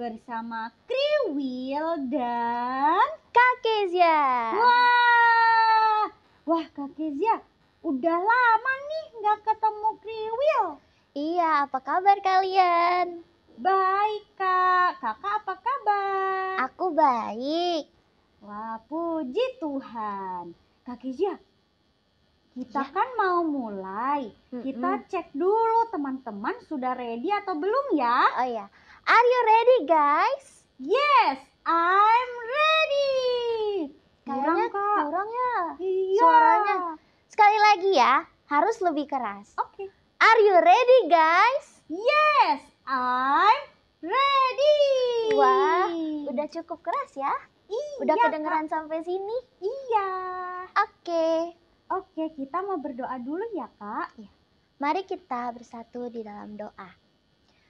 bersama Kriwil dan Kak Kezia. Wah Kak Kezia, udah lama nih nggak ketemu Kriwil. Iya, apa kabar kalian? Baik Kak, kakak apa kabar? Aku baik. Wah, puji Tuhan. Kak Kezia, kita Ya. kan mau mulai. Kita cek dulu teman-teman sudah ready atau belum ya? Oh ya, are you ready guys? Yes, I'm ready. Kayaknya Kak. kurang ya Iya. suaranya. Sekali lagi ya, harus lebih keras. Oke. Are you ready guys? Yes, I'm ready. Wah, udah cukup keras ya? Iya, Udah kedengeran sampai sini? Iya. Oke, kita mau berdoa dulu ya Kak. Mari kita bersatu di dalam doa.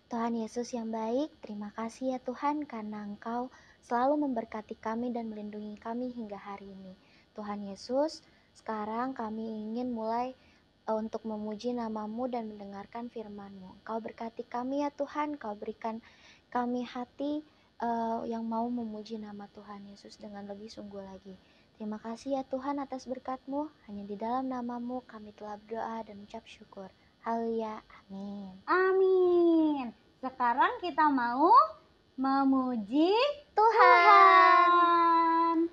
Tuhan Yesus yang baik, terima kasih ya Tuhan karena Engkau selalu memberkati kami dan melindungi kami hingga hari ini. Tuhan Yesus, sekarang kami ingin mulai untuk memuji nama-Mu dan mendengarkan firman-Mu. Engkau berkati kami ya Tuhan, Engkau berikan kami hati yang mau memuji nama Tuhan Yesus dengan lebih sungguh lagi. Terima kasih ya Tuhan atas berkat-Mu, hanya di dalam nama-Mu kami telah berdoa dan ucap syukur. Haleluya, amin. Amin. Sekarang kita mau memuji Tuhan.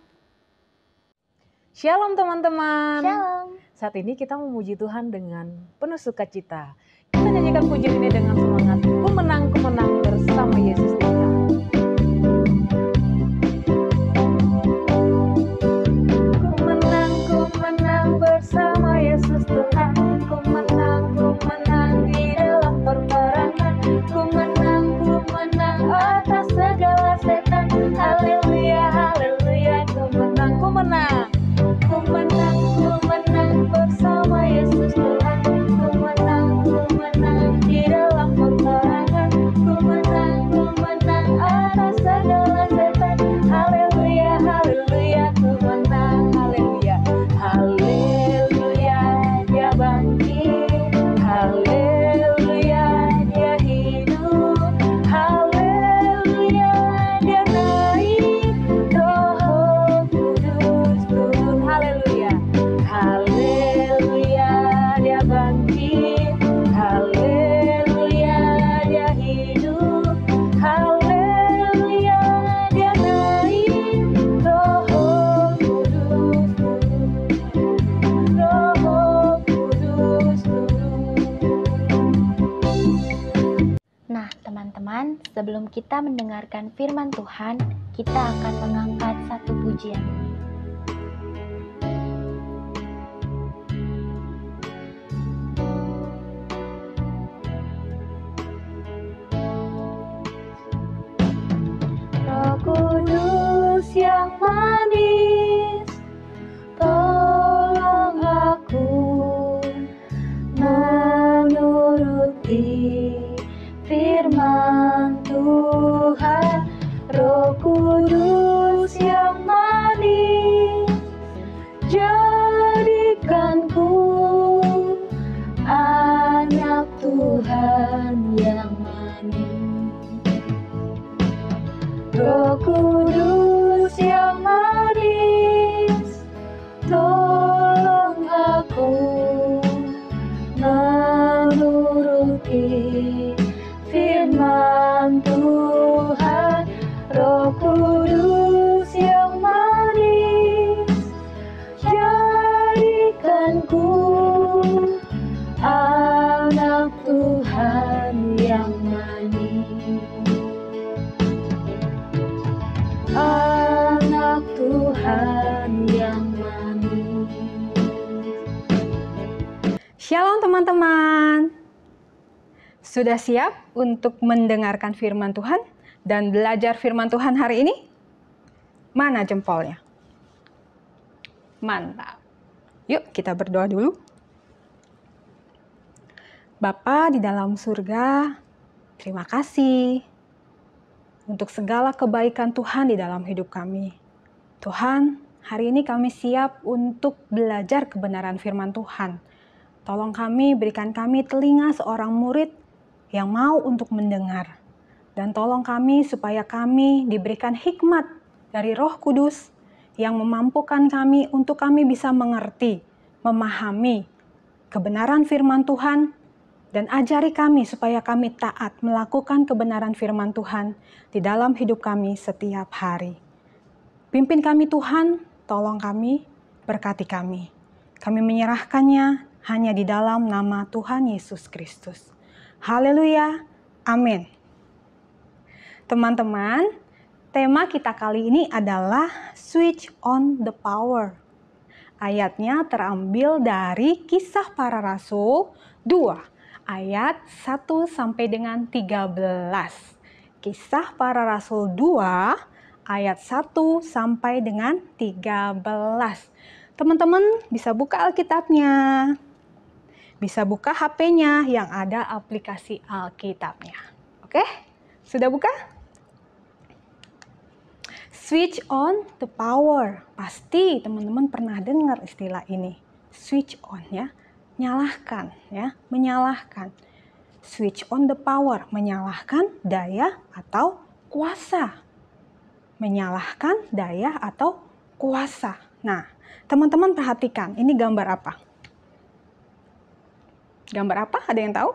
Shalom teman-teman. Shalom. Saat ini kita memuji Tuhan dengan penuh sukacita. Kita nyanyikan pujian ini dengan semangat. Ku menang bersama Yesus Tuhan. Ku menang bersama Yesus Tuhan. Ku menang di dalam peperangan. Ku menang atas segala setan. Haleluya, haleluya. Ku menang. Ku menang bersama Yesus Tuhan. Ku menang di dalam peperangan. Ku menang atas segala setan. Haleluya, haleluya. Ku menang, haleluya. Haleluya, dia bangkit. Haleluya, dia hidup. Haleluya, dia naik. Roh Kudus turun. Haleluya. Haleluya, dia bangkit. Haleluya, dia hidup. Haleluya, dia naik. Roh Kudus turun. Roh Kudus turun. Nah, teman-teman, sebelum kita mendengarkan firman Tuhan, kita akan mengangkat satu pujian. Roh Kudus yang manis, tolong aku menuruti firman Tuhan. Roh Kudus yang manis, jadikanku anak Tuhan yang manis. Roh Kudus yang manis, tolong aku menuruti firman Tuhan. Roh Kudus yang manis, jadikanku anak Tuhan yang manis. Anak Tuhan yang manis. Shalom teman-teman. Sudah siap untuk mendengarkan firman Tuhan dan belajar firman Tuhan hari ini? Mana jempolnya? Mantap. Yuk kita berdoa dulu. Bapa di dalam surga, terima kasih untuk segala kebaikan Tuhan di dalam hidup kami. Tuhan, hari ini kami siap untuk belajar kebenaran firman Tuhan. Tolong kami, berikan kami telinga seorang murid yang mau untuk mendengar. Dan tolong kami supaya kami diberikan hikmat dari Roh Kudus yang memampukan kami untuk kami bisa mengerti, memahami kebenaran firman Tuhan, dan ajari kami supaya kami taat melakukan kebenaran firman Tuhan di dalam hidup kami setiap hari. Pimpin kami Tuhan, tolong kami, berkati kami. Kami menyerahkannya hanya di dalam nama Tuhan Yesus Kristus. Haleluya, amin. Teman-teman, tema kita kali ini adalah Switch on the Power. Ayatnya terambil dari Kisah Para Rasul 2, ayat 1 sampai dengan 13. Kisah Para Rasul 2, ayat 1 sampai dengan 13. Teman-teman bisa buka Alkitabnya. Bisa buka HP-nya yang ada aplikasi Alkitabnya. Oke? Sudah buka? Switch on the power. Pasti teman-teman pernah dengar istilah ini. Switch on ya. Nyalahkan ya, menyalahkan. Switch on the power, menyalahkan daya atau kuasa. Menyalahkan daya atau kuasa. Nah, teman-teman perhatikan, ini gambar apa? Gambar apa? Ada yang tahu?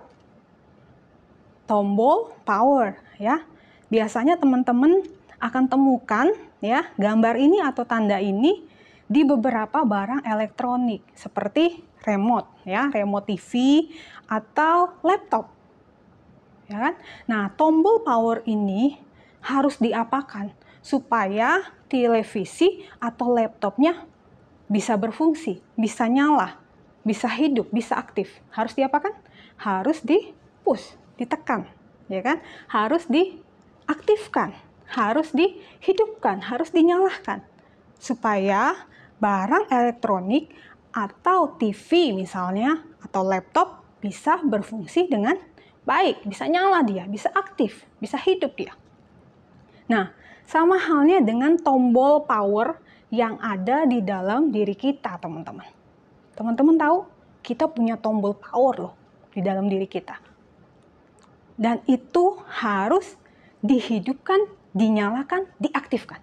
Tombol power ya. Biasanya teman-teman akan temukan ya gambar ini atau tanda ini di beberapa barang elektronik seperti remote ya, remote TV atau laptop. Ya kan? Nah, tombol power ini harus diapakan supaya televisi atau laptopnya bisa berfungsi, bisa nyala, bisa hidup, bisa aktif. Harus diapakan? Harus di-push, ditekan, ya kan? Harus diaktifkan, harus dihidupkan, harus dinyalakan supaya barang elektronik atau TV misalnya atau laptop bisa berfungsi dengan baik, bisa nyala dia, bisa aktif, bisa hidup dia. Nah, sama halnya dengan tombol power yang ada di dalam diri kita, teman-teman. Teman-teman tahu, kita punya tombol power loh di dalam diri kita. Dan itu harus dihidupkan, dinyalakan, diaktifkan.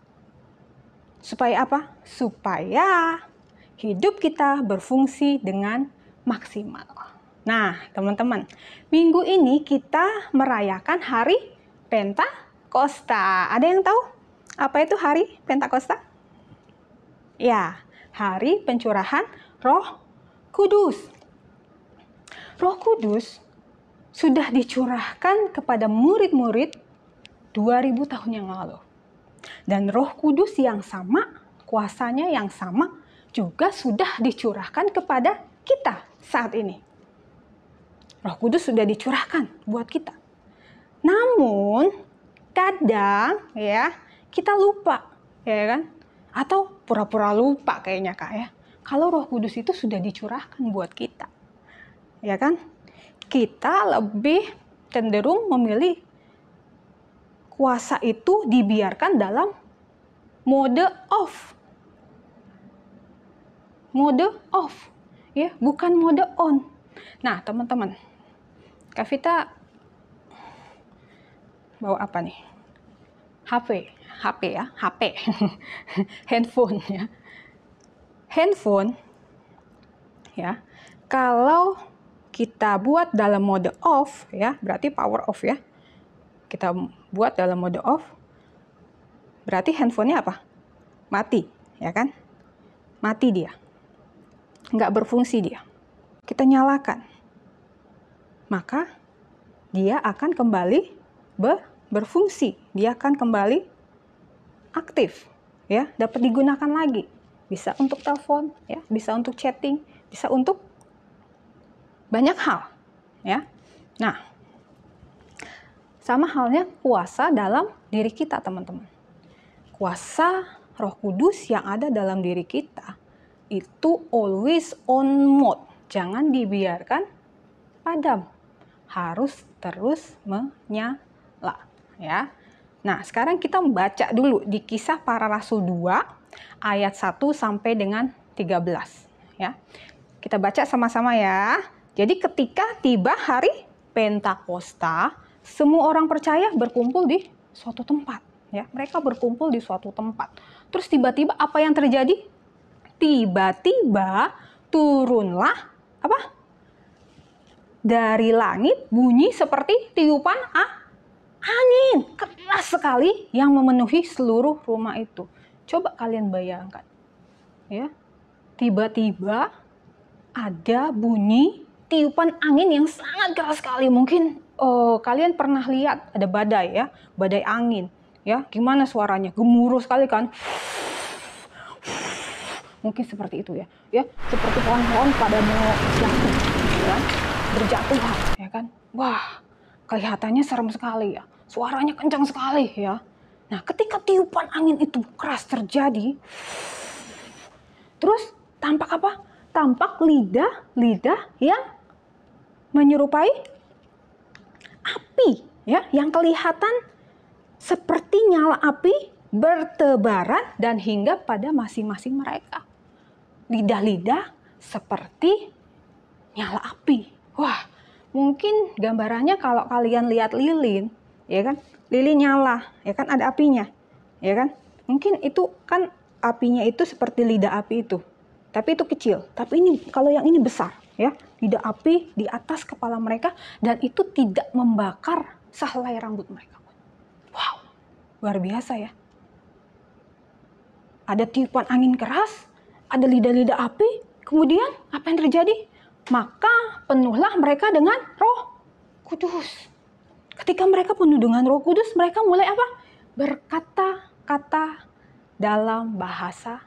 Supaya apa? Supaya hidup kita berfungsi dengan maksimal. Nah, teman-teman, minggu ini kita merayakan hari Pentakosta. Ada yang tahu apa itu hari Pentakosta? Ya, hari pencurahan Roh Kudus. Roh Kudus sudah dicurahkan kepada murid-murid 2000 tahun yang lalu. Dan Roh Kudus yang sama, kuasanya yang sama, juga sudah dicurahkan kepada kita saat ini. Roh Kudus sudah dicurahkan buat kita. Namun, kadang ya kita lupa, ya kan? Atau pura-pura lupa kayaknya Kak ya. Kalau Roh Kudus itu sudah dicurahkan buat kita. Ya kan? Kita lebih cenderung memilih kuasa itu dibiarkan dalam mode off. Mode off, ya, bukan mode on. Nah, teman-teman, Kak Vita bawa apa nih? HP ya, HP. Handphone ya. Handphone ya. Kalau kita buat dalam mode off ya, berarti power off ya. Kita buat dalam mode off, berarti handphonenya apa? Mati, ya kan? Mati dia. Nggak berfungsi dia. Kita nyalakan. Maka dia akan kembali berfungsi. Dia akan kembali aktif, ya, dapat digunakan lagi. Bisa untuk telepon, ya, bisa untuk chatting, bisa untuk banyak hal, ya. Nah, sama halnya kuasa dalam diri kita, teman-teman. Kuasa Roh Kudus yang ada dalam diri kita itu always on mode. Jangan dibiarkan padam. Harus terus menyala, ya. Nah, sekarang kita baca dulu di Kisah Para Rasul 2 ayat 1 sampai dengan 13, ya. Kita baca sama-sama ya. Jadi ketika tiba hari Pentakosta, semua orang percaya berkumpul di suatu tempat. Ya, mereka berkumpul di suatu tempat. Terus tiba-tiba apa yang terjadi? Tiba-tiba turunlah apa? Dari langit bunyi seperti tiupan angin keras sekali yang memenuhi seluruh rumah itu. Coba kalian bayangkan, ya, tiba-tiba ada bunyi tiupan angin yang sangat keras sekali. Mungkin kalian pernah lihat ada badai, ya, badai angin, ya, gimana suaranya, gemuruh sekali kan? Mungkin seperti itu, ya, seperti pohon-pohon pada mau jatuh, ya, berjatuhan, ya kan? Wah, kelihatannya serem sekali, ya. Suaranya kencang sekali, ya. Nah, ketika tiupan angin itu keras terjadi, terus tampak apa? Tampak lidah yang menyerupai api, ya, yang kelihatan seperti nyala api bertebaran dan hingga pada masing-masing mereka. Lidah-lidah seperti nyala api. Wah, mungkin gambarannya kalau kalian lihat lilin, ya kan? Lilin nyala, ya kan, ada apinya, ya kan? Mungkin itu kan apinya itu seperti lidah api itu. Tapi itu kecil. Tapi ini kalau yang ini besar, ya. Lidah api di atas kepala mereka dan itu tidak membakar sehelai rambut mereka. Wow, luar biasa, ya. Ada tiupan angin keras, ada lidah-lidah api, kemudian apa yang terjadi? Maka penuhlah mereka dengan Roh Kudus. Ketika mereka penuh dengan Roh Kudus, mereka mulai apa? Berkata-kata dalam bahasa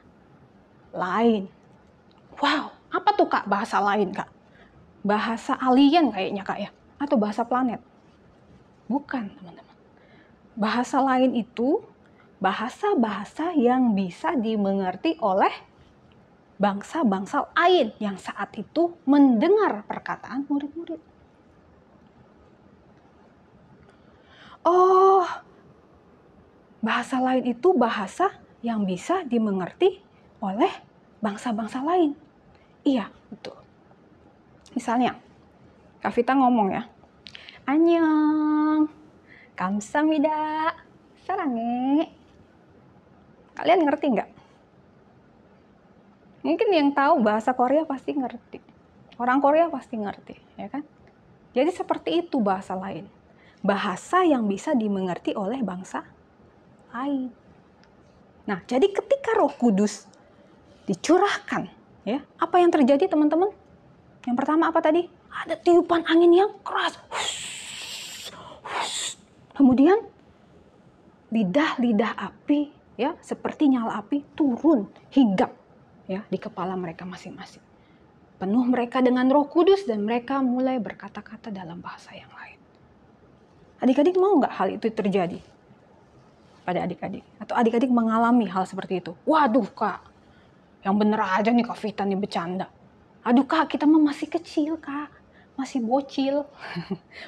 lain. Wow, apa tuh Kak bahasa lain, Kak? Bahasa alien kayaknya, Kak, ya? Atau bahasa planet? Bukan, teman-teman. Bahasa lain itu bahasa-bahasa yang bisa dimengerti oleh bangsa-bangsa lain yang saat itu mendengar perkataan murid-murid. Oh, bahasa lain itu bahasa yang bisa dimengerti oleh bangsa-bangsa lain. Iya, betul. Misalnya, Kak Vita ngomong, ya. Annyeong, kamsahamnida, sarange. Kalian ngerti nggak? Mungkin yang tahu bahasa Korea pasti ngerti. Orang Korea pasti ngerti, ya kan? Jadi seperti itu bahasa lain. Bahasa yang bisa dimengerti oleh bangsa lain. Nah, jadi ketika Roh Kudus dicurahkan, ya, apa yang terjadi, teman-teman? Yang pertama apa tadi? Ada tiupan angin yang keras. Kemudian lidah-lidah api, ya, seperti nyala api turun hinggap, ya, di kepala mereka masing-masing. Penuh mereka dengan Roh Kudus dan mereka mulai berkata-kata dalam bahasa yang lain. Adik-adik mau nggak hal itu terjadi pada adik-adik? Atau adik-adik mengalami hal seperti itu? Waduh, Kak, yang bener aja nih Kak Vita nih bercanda. Aduh, Kak, kita mah masih kecil, Kak. Masih bocil.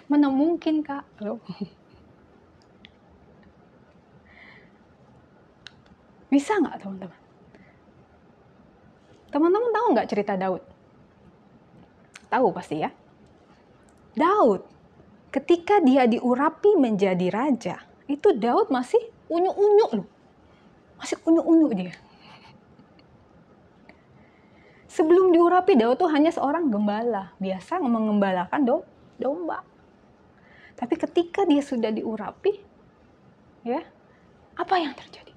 Mana mungkin, Kak? Loh. Bisa nggak, teman-teman? Teman-teman tahu nggak cerita Daud? Tahu pasti, ya. Daud, ketika dia diurapi menjadi raja, itu Daud masih unyu-unyu loh. Masih unyu-unyu dia. Sebelum diurapi, Daud tuh hanya seorang gembala. Biasa mengembalakan domba. Tapi ketika dia sudah diurapi, ya, apa yang terjadi?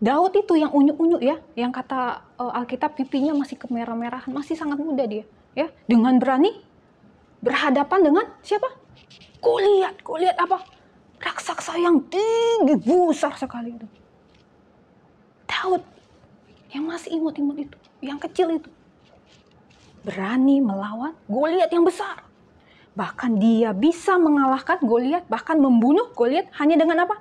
Daud itu yang unyu-unyu, ya, yang kata Alkitab pipinya masih kemerah-merahan, masih sangat muda dia, ya, dengan berani berhadapan dengan siapa? Goliat. Goliat apa? Raksasa yang tinggi, besar sekali itu. Daud yang masih imut-imut itu, yang kecil itu, berani melawan Goliat yang besar. Bahkan dia bisa mengalahkan Goliat, bahkan membunuh Goliat hanya dengan apa?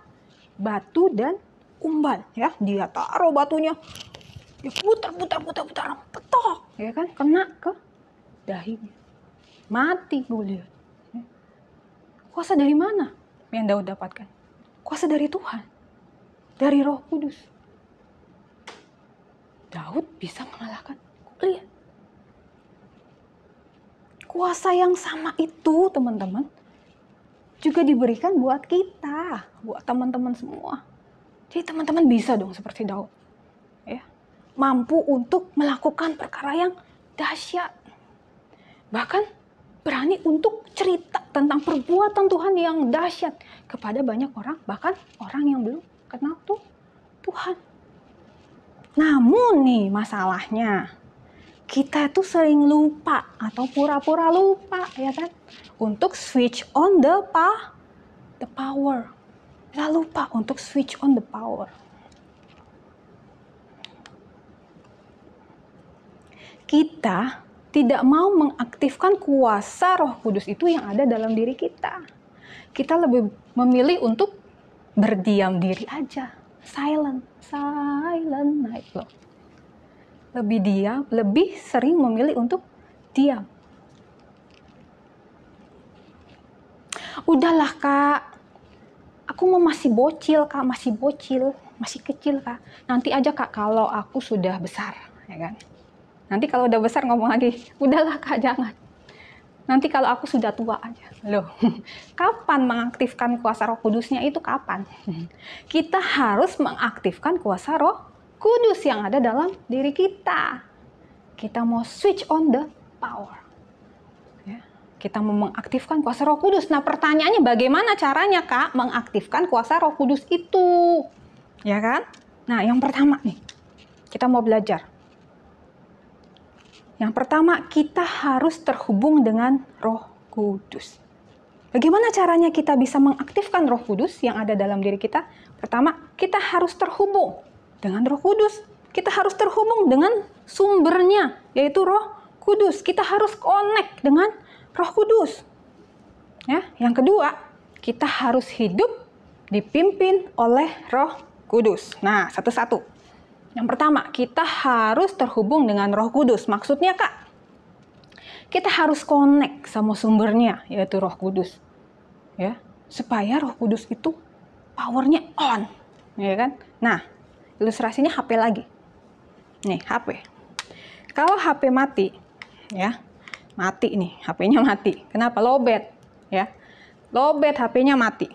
Batu dan umbal, ya. Dia taruh batunya, dia putar, petok, ya kan? Kena ke dahinya. Mati Goliat. Kuasa dari mana yang Daud dapatkan? Kuasa dari Tuhan, dari Roh Kudus. Daud bisa mengalahkan Goliat. Kuasa yang sama itu, teman-teman, juga diberikan buat kita, buat teman-teman semua. Jadi teman-teman bisa dong seperti Daud, ya, mampu untuk melakukan perkara yang dahsyat, bahkan berani untuk cerita tentang perbuatan Tuhan yang dahsyat kepada banyak orang, bahkan orang yang belum kenal Tuhan. Namun nih masalahnya, kita tuh sering lupa atau pura-pura lupa, ya kan, untuk switch on the power. Kita lupa untuk switch on the power. Kita tidak mau mengaktifkan kuasa Roh Kudus itu yang ada dalam diri kita. Kita lebih memilih untuk berdiam diri aja, silent night loh. Lebih sering memilih untuk diam. Udahlah Kak, aku masih bocil Kak, masih kecil Kak. Nanti aja Kak kalau aku sudah besar, ya kan? Nanti kalau udah besar ngomong lagi, udahlah Kak jangan. Nanti kalau aku sudah tua aja. Loh, kapan mengaktifkan kuasa Roh Kudusnya itu kapan? Kita harus mengaktifkan kuasa Roh Kudus yang ada dalam diri kita. Kita mau switch on the power. Ya, kita mau mengaktifkan kuasa Roh Kudus. Nah pertanyaannya bagaimana caranya Kak mengaktifkan kuasa Roh Kudus itu? Ya kan? Nah yang pertama nih, kita mau belajar. Yang pertama, kita harus terhubung dengan Roh Kudus. Bagaimana caranya kita bisa mengaktifkan Roh Kudus yang ada dalam diri kita? Pertama, kita harus terhubung dengan Roh Kudus. Kita harus terhubung dengan sumbernya, yaitu Roh Kudus. Kita harus connect dengan Roh Kudus. Ya, yang kedua, kita harus hidup dipimpin oleh Roh Kudus. Nah, satu-satu. Yang pertama, kita harus terhubung dengan Roh Kudus. Maksudnya Kak, kita harus connect sama sumbernya, yaitu Roh Kudus. Ya, supaya Roh Kudus itu powernya on, ya kan? Nah, ilustrasinya HP lagi. Nih, HP. Kalau HP mati, ya, mati nih, HP-nya mati. Kenapa? Lowbat, ya. Lowbat HP-nya mati.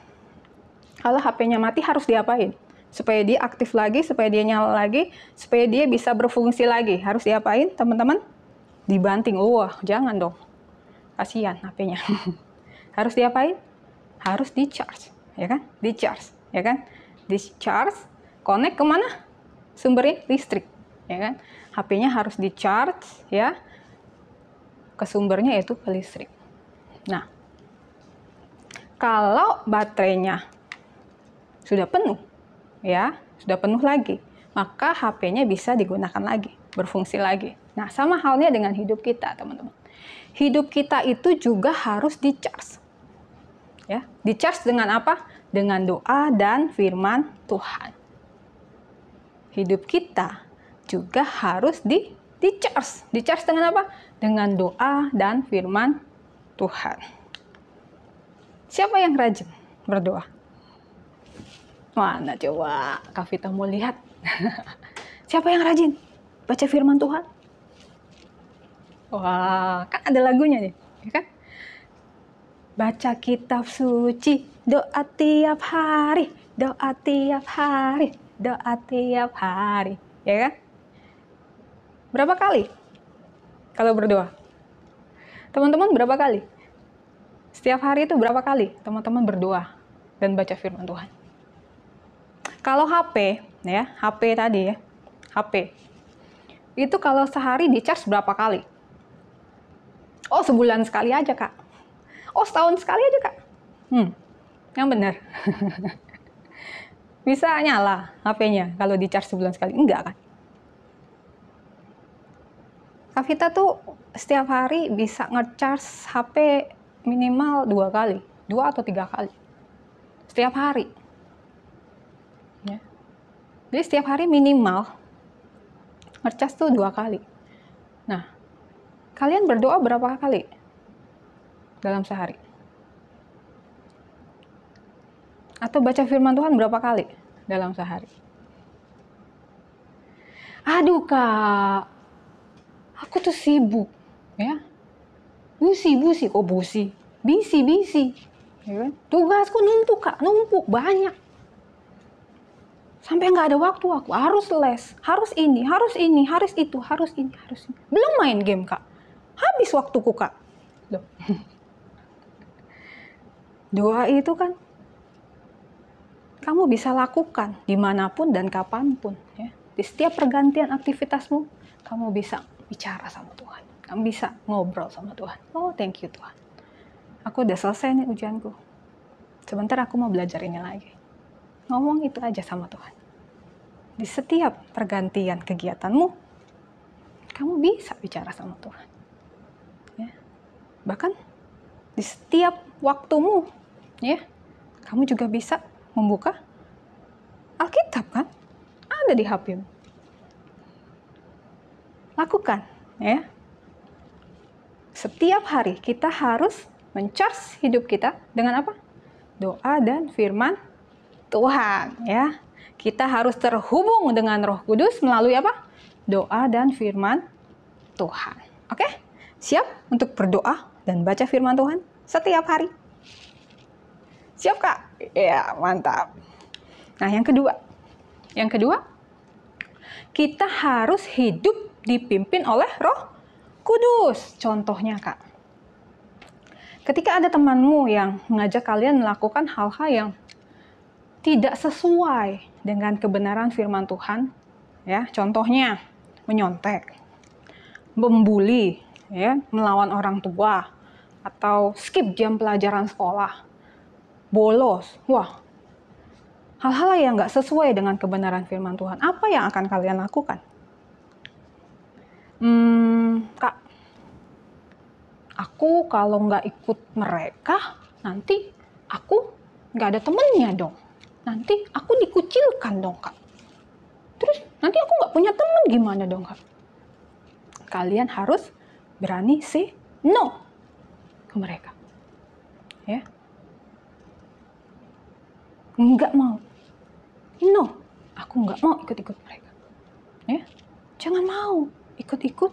Kalau HP-nya mati harus diapain? Supaya dia aktif lagi, supaya dia nyala lagi, supaya dia bisa berfungsi lagi. Harus diapain, teman-teman? Dibanting. Wah, jangan dong. Kasihan HP-nya. Harus diapain? Harus di-charge, ya kan? Di-charge, ya kan? Di-charge, connect kemana? Sumbernya listrik, ya kan? HP-nya harus di-charge, ya. Ke sumbernya yaitu ke listrik. Nah, kalau baterainya sudah penuh, ya, sudah penuh lagi, maka HP-nya bisa digunakan lagi, berfungsi lagi. Nah, sama halnya dengan hidup kita, teman-teman. Hidup kita itu juga harus di-charge. Ya, di-charge dengan apa? Dengan doa dan firman Tuhan. Hidup kita juga harus di-charge. Di-charge dengan apa? Dengan doa dan firman Tuhan. Siapa yang rajin berdoa? Mana coba Kak Vita mau lihat. Siapa yang rajin baca firman Tuhan? Wah, kan ada lagunya nih, ya kan? Baca kitab suci, doa tiap hari, doa tiap hari, doa tiap hari, ya kan? Berapa kali kalau berdoa? Teman-teman berapa kali? Setiap hari itu berapa kali teman-teman berdoa dan baca firman Tuhan? Kalau HP, ya, HP tadi ya, HP. Itu kalau sehari di-charge berapa kali? Oh, sebulan sekali aja, Kak. Oh, setahun sekali aja, Kak. Yang benar. Bisa nyala HP-nya kalau di-charge sebulan sekali? Enggak, kan? Kak Vita tuh setiap hari bisa nge-charge HP minimal 2 kali. 2 atau 3 kali. Setiap hari. Ya. Jadi setiap hari minimal nge-charge tuh 2 kali. Nah, kalian berdoa berapa kali dalam sehari? Atau baca firman Tuhan berapa kali dalam sehari? Aduh Kak, aku tuh sibuk, ya. Busi, kok busi? Bisi. Ya kan? Tugasku numpuk Kak, numpuk banyak. Sampai nggak ada waktu aku, harus les, harus ini, harus ini, harus itu, harus ini, harus ini. Belum main game Kak, habis waktuku Kak. Loh. Doa itu kan kamu bisa lakukan dimanapun dan kapanpun. Ya. Di setiap pergantian aktivitasmu, kamu bisa bicara sama Tuhan. Kamu bisa ngobrol sama Tuhan. Oh, thank you Tuhan. Aku udah selesai nih ujianku. Sebentar aku mau belajar ini lagi. Ngomong itu aja sama Tuhan. Di setiap pergantian kegiatanmu, kamu bisa bicara sama Tuhan. Ya. Bahkan di setiap waktumu, ya, kamu juga bisa membuka Alkitab kan? Ada di HP-mu. Lakukan, ya. Setiap hari kita harus men-charge hidup kita dengan apa? Doa dan firman Tuhan, ya. Kita harus terhubung dengan Roh Kudus melalui apa? Doa dan firman Tuhan. Oke? Siap untuk berdoa dan baca firman Tuhan setiap hari? Siap, Kak? Ya, mantap. Nah, yang kedua. Yang kedua, kita harus hidup dipimpin oleh Roh Kudus. Contohnya, Kak. Ketika ada temanmu yang mengajak kalian melakukan hal-hal yang tidak sesuai dengan kebenaran firman Tuhan, ya, contohnya menyontek, membuli, ya, melawan orang tua, atau skip jam pelajaran sekolah, bolos, wah, hal-hal yang nggak sesuai dengan kebenaran firman Tuhan, apa yang akan kalian lakukan? Kak, aku kalau nggak ikut mereka, nanti aku nggak ada temennya dong. Nanti aku dikucilkan dong, Kak. Terus nanti aku nggak punya temen gimana dong, Kak? Kalian harus berani say no ke mereka. Ya. Nggak mau. No, aku nggak mau ikut-ikut mereka. Ya. Jangan mau ikut-ikut,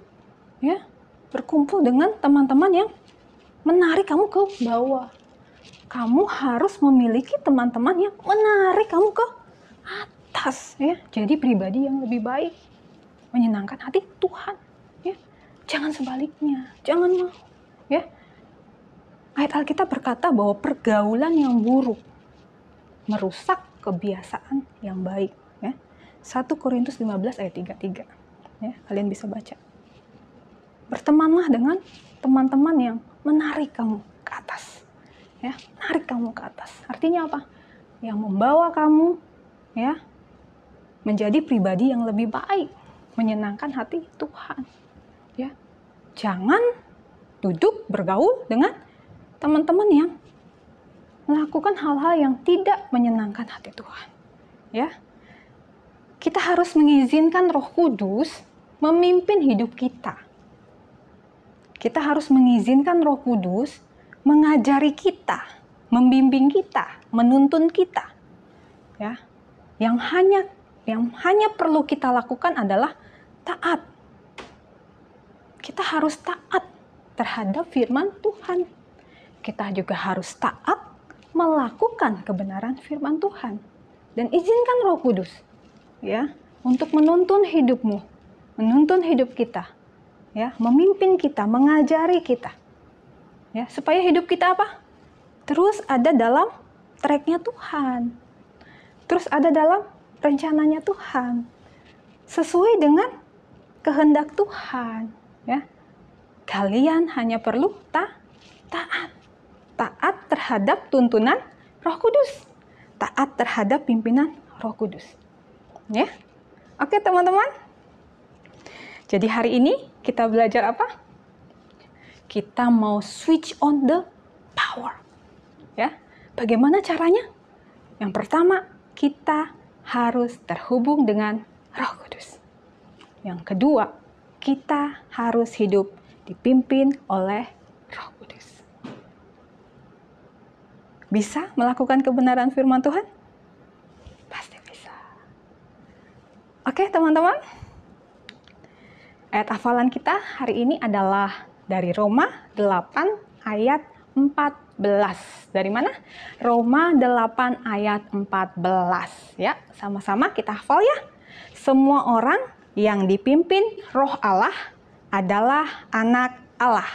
ya, berkumpul dengan teman-teman yang menarik kamu ke bawah. Kamu harus memiliki teman-teman yang menarik kamu ke atas, ya. Jadi pribadi yang lebih baik, menyenangkan hati Tuhan, ya. Jangan sebaliknya, jangan mau, ya. Ayat Alkitab berkata bahwa pergaulan yang buruk merusak kebiasaan yang baik, ya. 1 Korintus 15 ayat 33. Ya, kalian bisa baca. Bertemanlah dengan teman-teman yang menarik kamu ke atas. Ya, menarik kamu ke atas. Artinya apa? Yang membawa kamu, ya, menjadi pribadi yang lebih baik, menyenangkan hati Tuhan. Ya. Jangan duduk bergaul dengan teman-teman yang melakukan hal-hal yang tidak menyenangkan hati Tuhan. Ya. Kita harus mengizinkan Roh Kudus memimpin hidup kita. Kita harus mengizinkan Roh Kudus mengajari kita, membimbing kita, menuntun kita. Ya. Yang hanya perlu kita lakukan adalah taat. Kita harus taat terhadap firman Tuhan. Kita juga harus taat melakukan kebenaran firman Tuhan. Dan izinkan Roh Kudus, ya, untuk menuntun hidupmu, menuntun hidup kita, ya, memimpin kita, mengajari kita. Ya, supaya hidup kita apa? Terus ada dalam track-nya Tuhan. Terus ada dalam rencananya Tuhan. Sesuai dengan kehendak Tuhan, ya. Kalian hanya perlu taat. Taat terhadap tuntunan Roh Kudus. Taat terhadap pimpinan Roh Kudus. Ya. Oke, teman-teman. Jadi hari ini kita belajar apa? Kita mau switch on the power. Ya. Bagaimana caranya? Yang pertama, kita harus terhubung dengan Roh Kudus. Yang kedua, kita harus hidup dipimpin oleh Roh Kudus. Bisa melakukan kebenaran firman Tuhan? Pasti bisa. Oke, teman-teman. Ayat hafalan kita hari ini adalah dari Roma 8 ayat 14. Dari mana? Roma 8 ayat 14. Ya, sama-sama kita hafal ya. Semua orang yang dipimpin Roh Allah adalah anak Allah.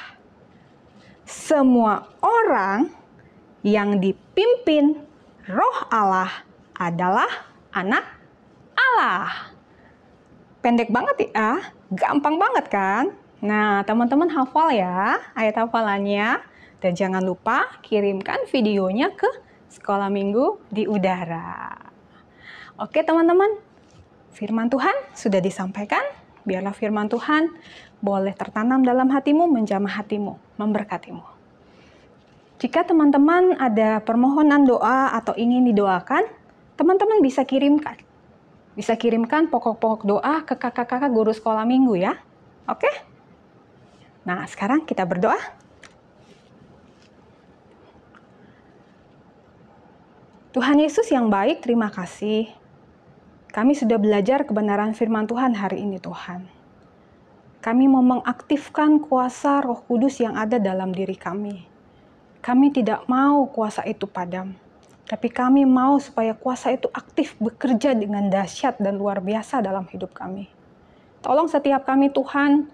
Semua orang yang dipimpin Roh Allah adalah anak Allah. Pendek banget ya, gampang banget kan? Nah, teman-teman hafal ya ayat hafalannya. Dan jangan lupa kirimkan videonya ke Sekolah Minggu di Udara. Oke teman-teman, firman Tuhan sudah disampaikan. Biarlah firman Tuhan boleh tertanam dalam hatimu, menjamah hatimu, memberkatimu. Jika teman-teman ada permohonan doa atau ingin didoakan, teman-teman bisa kirimkan. Bisa kirimkan pokok-pokok doa ke kakak-kakak guru sekolah minggu ya. Oke? Nah, sekarang kita berdoa. Tuhan Yesus yang baik, terima kasih. Kami sudah belajar kebenaran firman Tuhan hari ini, Tuhan. Kami mau mengaktifkan kuasa Roh Kudus yang ada dalam diri kami. Kami tidak mau kuasa itu padam, tapi kami mau supaya kuasa itu aktif bekerja dengan dahsyat dan luar biasa dalam hidup kami. Tolong setiap kami, Tuhan,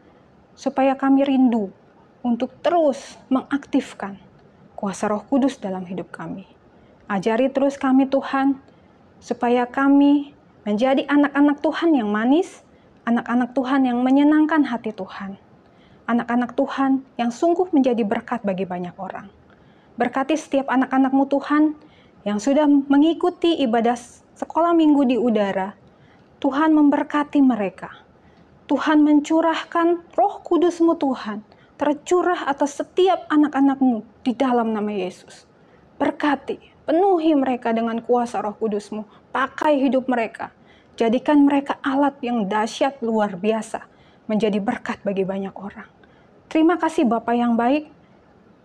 supaya kami rindu untuk terus mengaktifkan kuasa Roh Kudus dalam hidup kami. Ajari terus kami, Tuhan, supaya kami menjadi anak-anak Tuhan yang manis, anak-anak Tuhan yang menyenangkan hati Tuhan, anak-anak Tuhan yang sungguh menjadi berkat bagi banyak orang. Berkati setiap anak-anak-Mu Tuhan yang sudah mengikuti ibadah sekolah minggu di Udara. Tuhan memberkati mereka. Tuhan mencurahkan Roh Kudus-Mu Tuhan, tercurah atas setiap anak-anak-Mu di dalam nama Yesus. Berkati, penuhi mereka dengan kuasa Roh Kudus-Mu. Pakai hidup mereka. Jadikan mereka alat yang dahsyat luar biasa. Menjadi berkat bagi banyak orang. Terima kasih Bapa yang baik.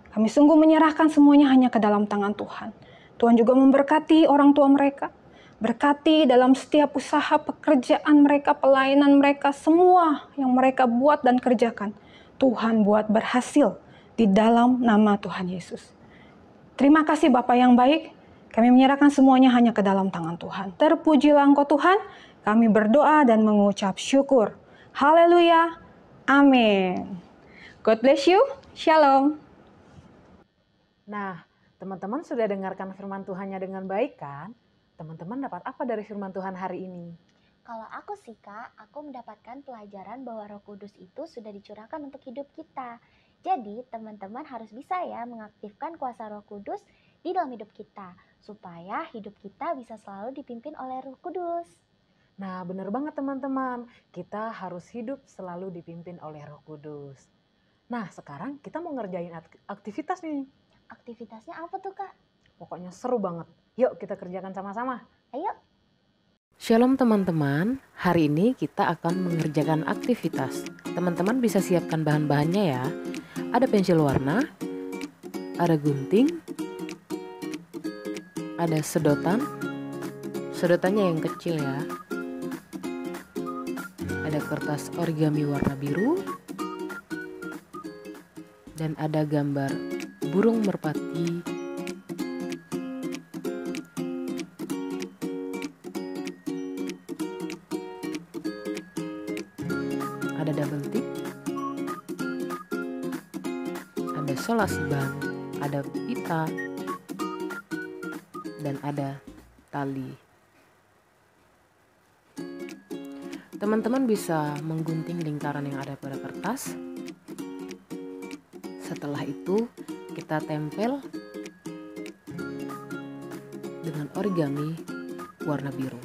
Kami sungguh menyerahkan semuanya hanya ke dalam tangan Tuhan. Tuhan juga memberkati orang tua mereka. Berkati dalam setiap usaha pekerjaan mereka, pelayanan mereka, semua yang mereka buat dan kerjakan. Tuhan buat berhasil di dalam nama Tuhan Yesus. Terima kasih Bapa yang baik. Kami menyerahkan semuanya hanya ke dalam tangan Tuhan. Terpujilah Engkau Tuhan. Kami berdoa dan mengucap syukur. Haleluya. Amin. God bless you. Shalom. Nah, teman-teman sudah dengarkan firman Tuhannya dengan baik kan? Teman-teman dapat apa dari firman Tuhan hari ini? Kalau aku sih Kak, aku mendapatkan pelajaran bahwa Roh Kudus itu sudah dicurahkan untuk hidup kita. Jadi teman-teman harus bisa ya mengaktifkan kuasa Roh Kudus di dalam hidup kita, supaya hidup kita bisa selalu dipimpin oleh Roh Kudus. Nah, benar banget teman-teman. Kita harus hidup selalu dipimpin oleh Roh Kudus. Nah, sekarang kita mau ngerjain aktivitas nih. Aktivitasnya apa tuh Kak? Pokoknya seru banget. Yuk kita kerjakan sama-sama. Ayo. Shalom teman-teman. Hari ini kita akan mengerjakan aktivitas. Teman-teman bisa siapkan bahan-bahannya ya. Ada pensil warna, ada gunting, ada sedotan. Sedotannya yang kecil ya. Ada kertas origami warna biru. Dan ada gambar burung merpati. Ada double tip. Ada solasi ban, ada pita, dan ada tali. Teman-teman bisa menggunting lingkaran yang ada pada kertas. Setelah itu kita tempel dengan origami warna biru.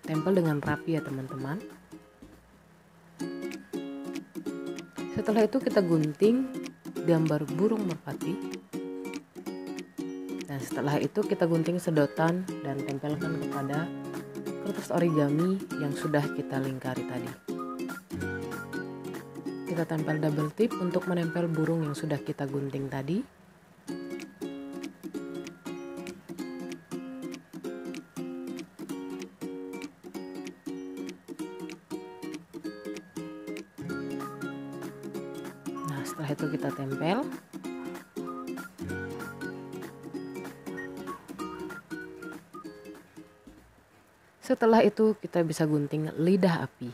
Tempel dengan rapi ya teman-teman. Setelah itu kita gunting gambar burung merpati. Dan setelah itu kita gunting sedotan dan tempelkan kepada kertas origami yang sudah kita lingkari tadi. Kita tempel double tip untuk menempel burung yang sudah kita gunting tadi. Nah, Setelah itu kita tempel. Setelah itu kita bisa gunting lidah api.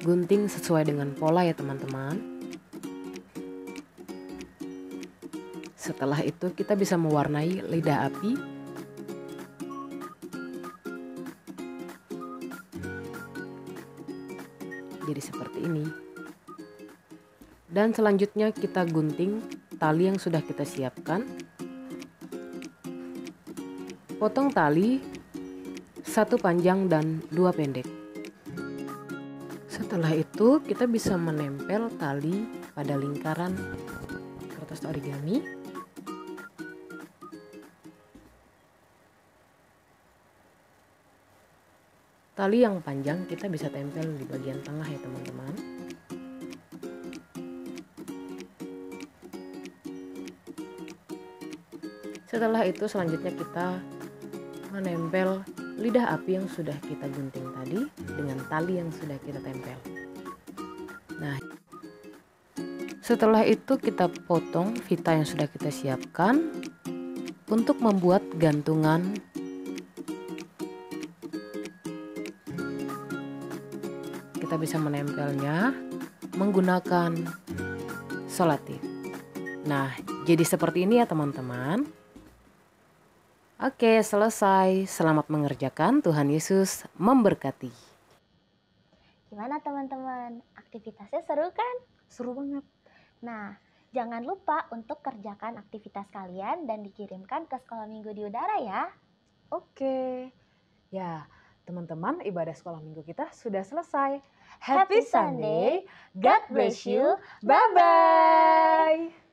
Gunting sesuai dengan pola ya teman-teman. Setelah itu kita bisa mewarnai lidah api. Jadi seperti ini. Dan selanjutnya kita gunting tali yang sudah kita siapkan. Potong tali, satu panjang dan dua pendek. Setelah itu kita bisa menempel tali pada lingkaran kertas origami. Tali yang panjang kita bisa tempel di bagian tengah ya teman-teman. Setelah itu selanjutnya kita menempel lidah api yang sudah kita gunting tadi dengan tali yang sudah kita tempel. Nah, setelah itu kita potong pita yang sudah kita siapkan untuk membuat gantungan. Kita bisa menempelnya menggunakan selotip. Nah, jadi seperti ini ya teman-teman. Oke, selesai. Selamat mengerjakan. Tuhan Yesus memberkati. Gimana teman-teman? Aktivitasnya seru kan? Seru banget. Nah, jangan lupa untuk kerjakan aktivitas kalian dan dikirimkan ke sekolah minggu di udara ya. Oke. Ya, teman-teman, ibadah sekolah minggu kita sudah selesai. Happy Sunday. God bless you. Bye-bye.